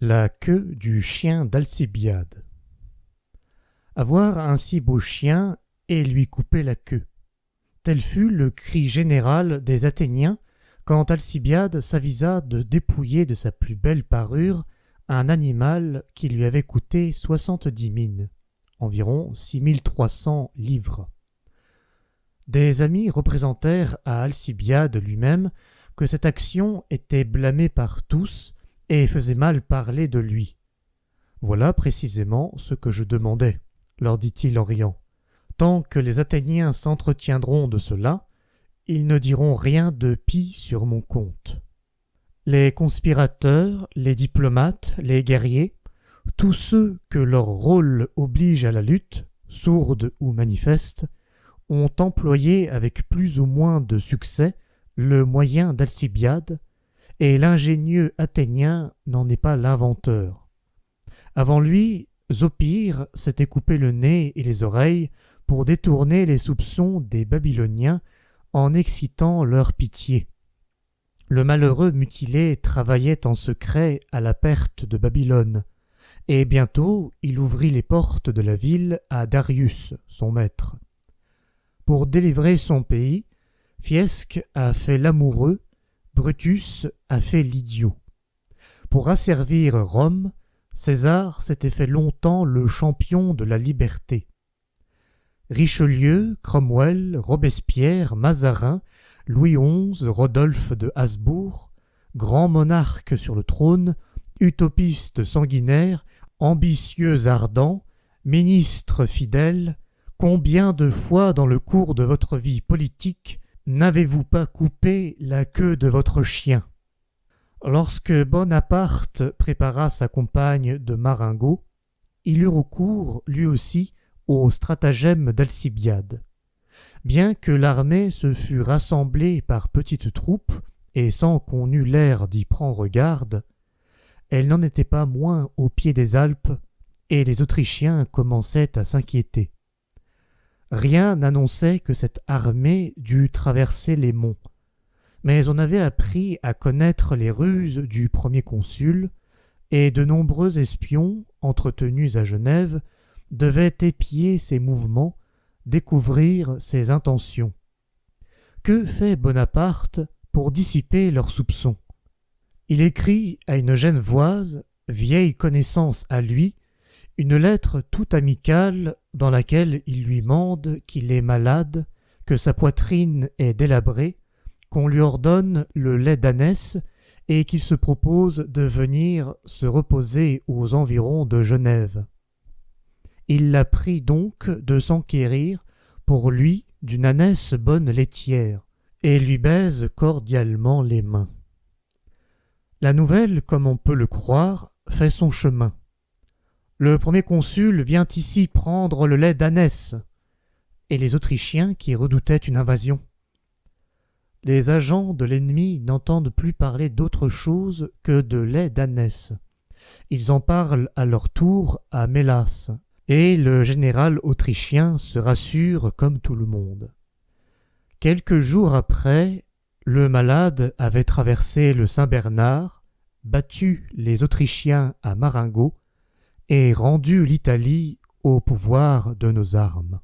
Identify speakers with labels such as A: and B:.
A: La queue du chien d'Alcibiade. Avoir un si beau chien et lui couper la queue. Tel fut le cri général des Athéniens quand Alcibiade s'avisa de dépouiller de sa plus belle parure un animal qui lui avait coûté 70 mines, environ 6300 livres. Des amis représentèrent à Alcibiade lui-même que cette action était blâmée par tous et faisait mal parler de lui. « Voilà précisément ce que je demandais, » leur dit-il en riant. « Tant que les Athéniens s'entretiendront de cela, ils ne diront rien de pis sur mon compte. » Les conspirateurs, les diplomates, les guerriers, tous ceux que leur rôle oblige à la lutte, sourde ou manifeste, ont employé avec plus ou moins de succès le moyen d'Alcibiade, et l'ingénieux Athénien n'en est pas l'inventeur. Avant lui, Zopyre s'était coupé le nez et les oreilles pour détourner les soupçons des Babyloniens en excitant leur pitié. Le malheureux mutilé travaillait en secret à la perte de Babylone, et bientôt il ouvrit les portes de la ville à Darius, son maître. Pour délivrer son pays, Fiesque a fait l'amoureux, Brutus a fait l'idiot. Pour asservir Rome, César s'était fait longtemps le champion de la liberté. Richelieu, Cromwell, Robespierre, Mazarin, Louis XI, Rodolphe de Habsbourg, grands monarques sur le trône, utopistes sanguinaires, ambitieux ardents, ministres fidèles, combien de fois dans le cours de votre vie politique n'avez-vous pas coupé la queue de votre chien? Lorsque Bonaparte prépara sa campagne de Marengo, il eut recours, lui aussi, au stratagème d'Alcibiade. Bien que l'armée se fût rassemblée par petites troupes, et sans qu'on eût l'air d'y prendre garde, elle n'en était pas moins au pied des Alpes, et les Autrichiens commençaient à s'inquiéter. Rien n'annonçait que cette armée dût traverser les monts, mais on avait appris à connaître les ruses du premier consul, et de nombreux espions, entretenus à Genève, devaient épier ses mouvements, découvrir ses intentions. Que fait Bonaparte pour dissiper leurs soupçons? Il écrit à une Genevoise, vieille connaissance à lui, une lettre tout amicale dans laquelle il lui mande qu'il est malade, que sa poitrine est délabrée, qu'on lui ordonne le lait d'ânesse et qu'il se propose de venir se reposer aux environs de Genève. Il la prie donc de s'enquérir pour lui d'une ânesse bonne laitière et lui baise cordialement les mains. La nouvelle, comme on peut le croire, fait son chemin. Le premier consul vient ici prendre le lait d'ânesse, et les Autrichiens qui redoutaient une invasion. Les agents de l'ennemi n'entendent plus parler d'autre chose que de lait d'ânesse. Ils en parlent à leur tour à Mélas, et le général autrichien se rassure comme tout le monde. Quelques jours après, le malade avait traversé le Saint-Bernard, battu les Autrichiens à Marengo, et rendu l'Italie au pouvoir de nos armes.